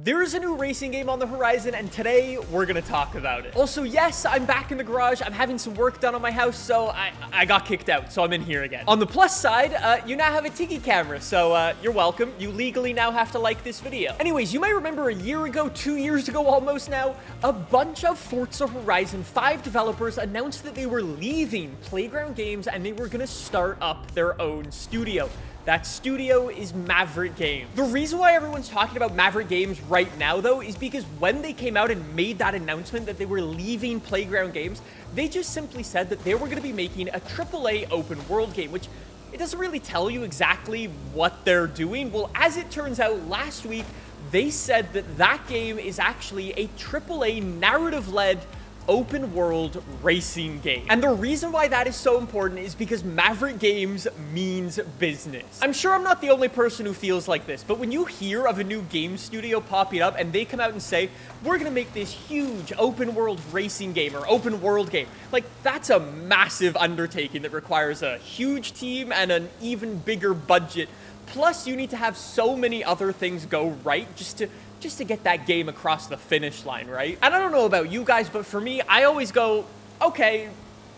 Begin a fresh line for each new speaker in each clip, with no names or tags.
There is a new racing game on the horizon, and today we're gonna talk about it. Also, yes, I'm back in the garage. I'm having some work done on my house, so I got kicked out, so I'm in here again. On the plus side, you now have a Tiki camera, so you're welcome. You legally now have to like this video. Anyways, you might remember a year ago, 2 years ago almost now, a bunch of Forza Horizon 5 developers announced that they were leaving Playground Games and they were gonna start up their own studio. That studio is Maverick Games. The reason why everyone's talking about Maverick Games right now, though, is because when they came out and made that announcement that they were leaving Playground Games, they just simply said that they were going to be making a AAA open world game, which it doesn't really tell you exactly what they're doing. Well, as it turns out, last week, they said that that game is actually a AAA narrative-led open world racing game. And the reason why that is so important is because Maverick Games means business. I'm sure I'm not the only person who feels like this, but when you hear of a new game studio popping up and they come out and say, we're gonna make this huge open world racing game or open world game, like that's a massive undertaking that requires a huge team and an even bigger budget. Plus, you need to have so many other things go right just to get that game across the finish line, right? And I don't know about you guys, but for me, I always go, okay,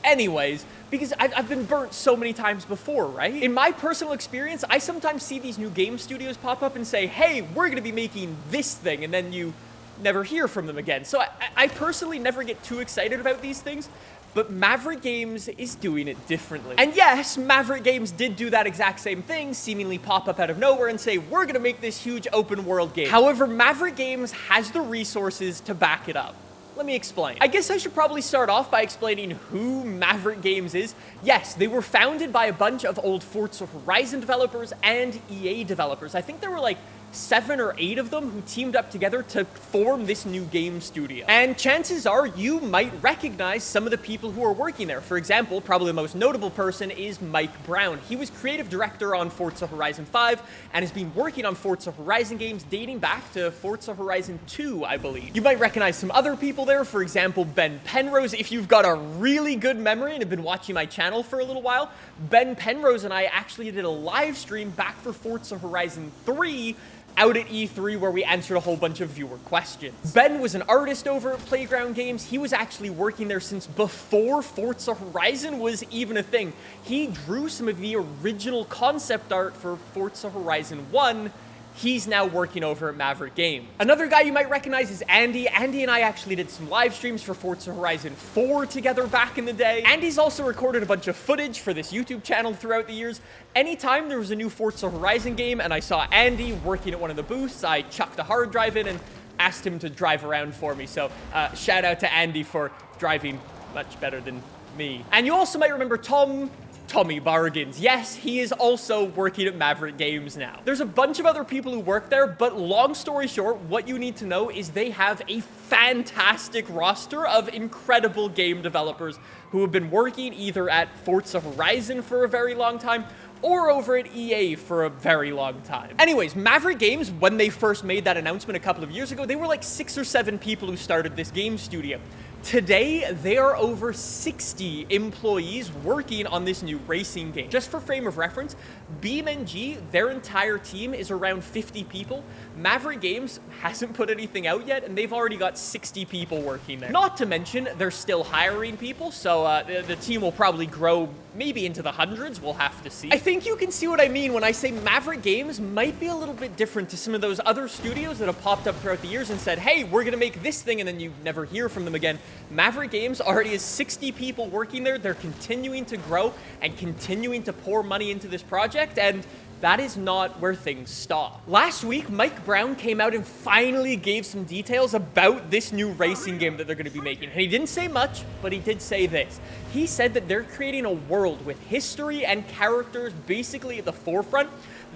anyways, because I've been burnt so many times before, right? In my personal experience, I sometimes see these new game studios pop up and say, hey, we're gonna be making this thing, and then you never hear from them again. So I personally never get too excited about these things, but Maverick Games is doing it differently. And yes, Maverick Games did do that exact same thing, seemingly pop up out of nowhere and say, we're gonna make this huge open world game. However, Maverick Games has the resources to back it up. Let me explain. I guess I should probably start off by explaining who Maverick Games is. Yes, they were founded by a bunch of old Forza Horizon developers and EA developers. I think there were like 7 or 8 of them who teamed up together to form this new game studio. And chances are you might recognize some of the people who are working there. For example, probably the most notable person is Mike Brown. He was creative director on Forza Horizon 5 and has been working on Forza Horizon games dating back to Forza Horizon 2, I believe. You might recognize some other people there. For example, Ben Penrose. If you've got a really good memory and have been watching my channel for a little while, Ben Penrose and I actually did a live stream back for Forza Horizon 3 out at E3 where we answered a whole bunch of viewer questions. Ben was an artist over at Playground Games. He was actually working there since before Forza Horizon was even a thing. He drew some of the original concept art for Forza Horizon 1. He's now working over at Maverick Games. Another guy you might recognize is Andy. Andy and I actually did some live streams for Forza Horizon 4 together back in the day. Andy's also recorded a bunch of footage for this YouTube channel throughout the years. Anytime there was a new Forza Horizon game and I saw Andy working at one of the booths, I chucked a hard drive in and asked him to drive around for me. So shout out to Andy for driving much better than me. And you also might remember Tommy Bargains. Yes, he is also working at Maverick Games now. There's a bunch of other people who work there, but long story short, what you need to know is they have a fantastic roster of incredible game developers who have been working either at Forza Horizon for a very long time or over at EA for a very long time. Anyways, Maverick Games, when they first made that announcement a couple of years ago, they were like 6 or 7 people who started this game studio. Today, there are over 60 employees working on this new racing game. Just for frame of reference, BeamNG, their entire team is around 50 people. Maverick Games hasn't put anything out yet, and they've already got 60 people working there. Not to mention, they're still hiring people, so the team will probably grow maybe into the hundreds. We'll have to see. I think you can see what I mean when I say Maverick Games might be a little bit different to some of those other studios that have popped up throughout the years and said, hey, we're gonna make this thing, and then you never hear from them again. Maverick Games already has 60 people working there. They're continuing to grow and continuing to pour money into this project, and that is not where things stop. Last week, Mike Brown came out and finally gave some details about this new racing game that they're going to be making. And he didn't say much, but he did say this. He said that they're creating a world with history and characters basically at the forefront.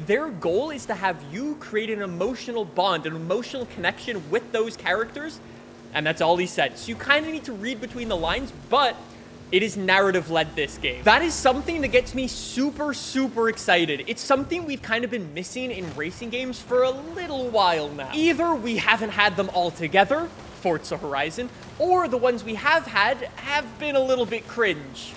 Their goal is to have you create an emotional bond, an emotional connection with those characters. And that's all he said. So you kind of need to read between the lines, but it is narrative-led, this game. That is something that gets me super, super excited. It's something we've kind of been missing in racing games for a little while now. Either we haven't had them all together, Forza Horizon, or the ones we have had have been a little bit cringe.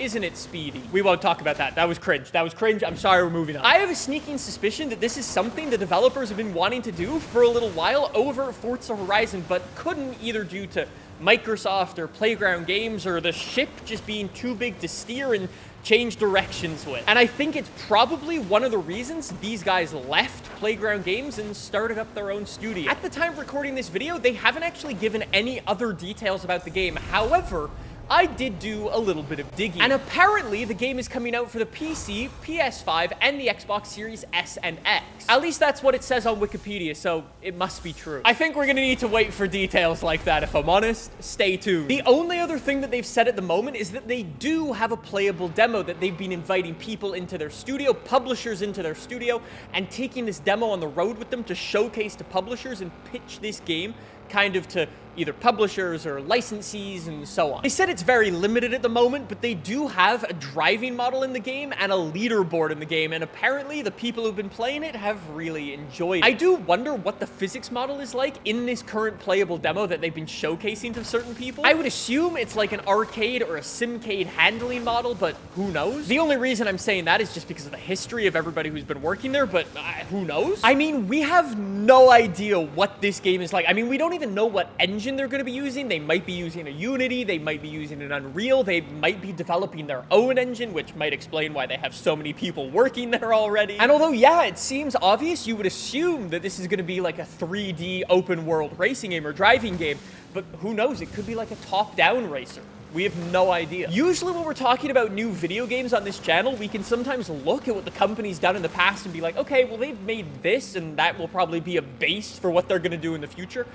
Isn't it speedy? We won't talk about that. That was cringe. That was cringe. I'm sorry, we're moving on. I have a sneaking suspicion that this is something the developers have been wanting to do for a little while over Forza Horizon, but couldn't, either due to Microsoft or Playground Games or the ship just being too big to steer and change directions with. And I think it's probably one of the reasons these guys left Playground Games and started up their own studio. At the time of recording this video, they haven't actually given any other details about the game. However, I did do a little bit of digging, and apparently the game is coming out for the PC, PS5, and the Xbox Series S and X. At least that's what it says on Wikipedia, so it must be true. I think we're gonna need to wait for details like that, if I'm honest. Stay tuned. The only other thing that they've said at the moment is that they do have a playable demo that they've been inviting people into their studio, publishers into their studio, and taking this demo on the road with them to showcase to publishers and pitch this game kind of to either publishers or licensees and so on. They said it's very limited at the moment, but they do have a driving model in the game and a leaderboard in the game, and apparently the people who've been playing it have really enjoyed it. I do wonder what the physics model is like in this current playable demo that they've been showcasing to certain people. I would assume it's like an arcade or a simcade handling model, but who knows? The only reason I'm saying that is just because of the history of everybody who's been working there, but who knows? I mean, we have no idea what this game is like. I mean, we don't even know what engine they're going to be using. They might be using a Unity, they might be using an Unreal, they might be developing their own engine, which might explain why they have so many people working there already. And although, yeah, it seems obvious, you would assume that this is going to be like a 3D open world racing game or driving game, but who knows? It could be like a top-down racer. We have no idea. Usually when we're talking about new video games on this channel, we can sometimes look at what the company's done in the past and be like, okay, well, they've made this, and that will probably be a base for what they're going to do in the future.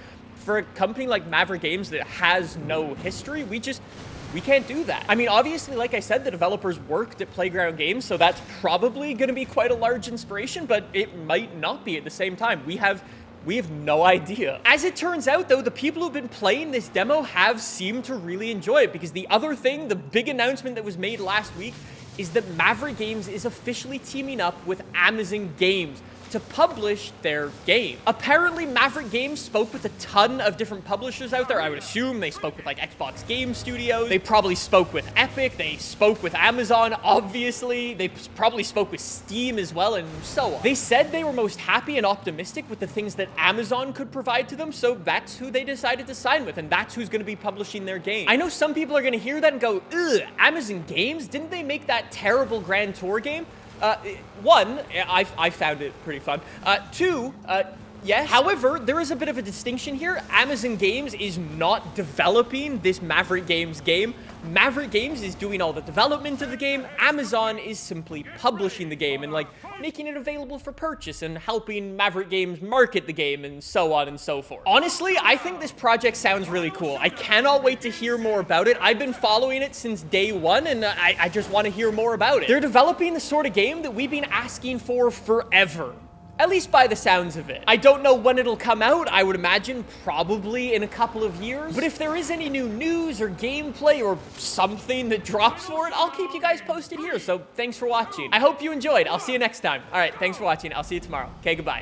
For a company like Maverick Games that has no history, we can't do that. I mean, obviously, like I said, the developers worked at Playground Games, so that's probably going to be quite a large inspiration, but it might not be at the same time. We have no idea. As it turns out, though, the people who've been playing this demo have seemed to really enjoy it, because the other thing, the big announcement that was made last week, is that Maverick Games is officially teaming up with Amazon Games to publish their game. Apparently, Maverick Games spoke with a ton of different publishers out there. I would assume they spoke with like Xbox Game Studios. They probably spoke with Epic. They spoke with Amazon, obviously. They probably spoke with Steam as well, and so on. They said they were most happy and optimistic with the things that Amazon could provide to them, so that's who they decided to sign with, and that's who's going to be publishing their game. I know some people are going to hear that and go, ugh, Amazon Games? Didn't they make that terrible Grand Tour game? One, I found it pretty fun. Two, yes. However, there is a bit of a distinction here. Amazon Games is not developing this Maverick Games game. Maverick Games is doing all the development of the game. Amazon is simply publishing the game and like making it available for purchase and helping Maverick Games market the game and so on and so forth. Honestly, I think this project sounds really cool. I cannot wait to hear more about it. I've been following it since day one, and I just want to hear more about it. They're developing the sort of game that we've been asking for forever. At least by the sounds of it. I don't know when it'll come out. I would imagine probably in a couple of years. But if there is any new news or gameplay or something that drops for it, I'll keep you guys posted here. So thanks for watching. I hope you enjoyed. I'll see you next time. All right, thanks for watching. I'll see you tomorrow. Okay, goodbye.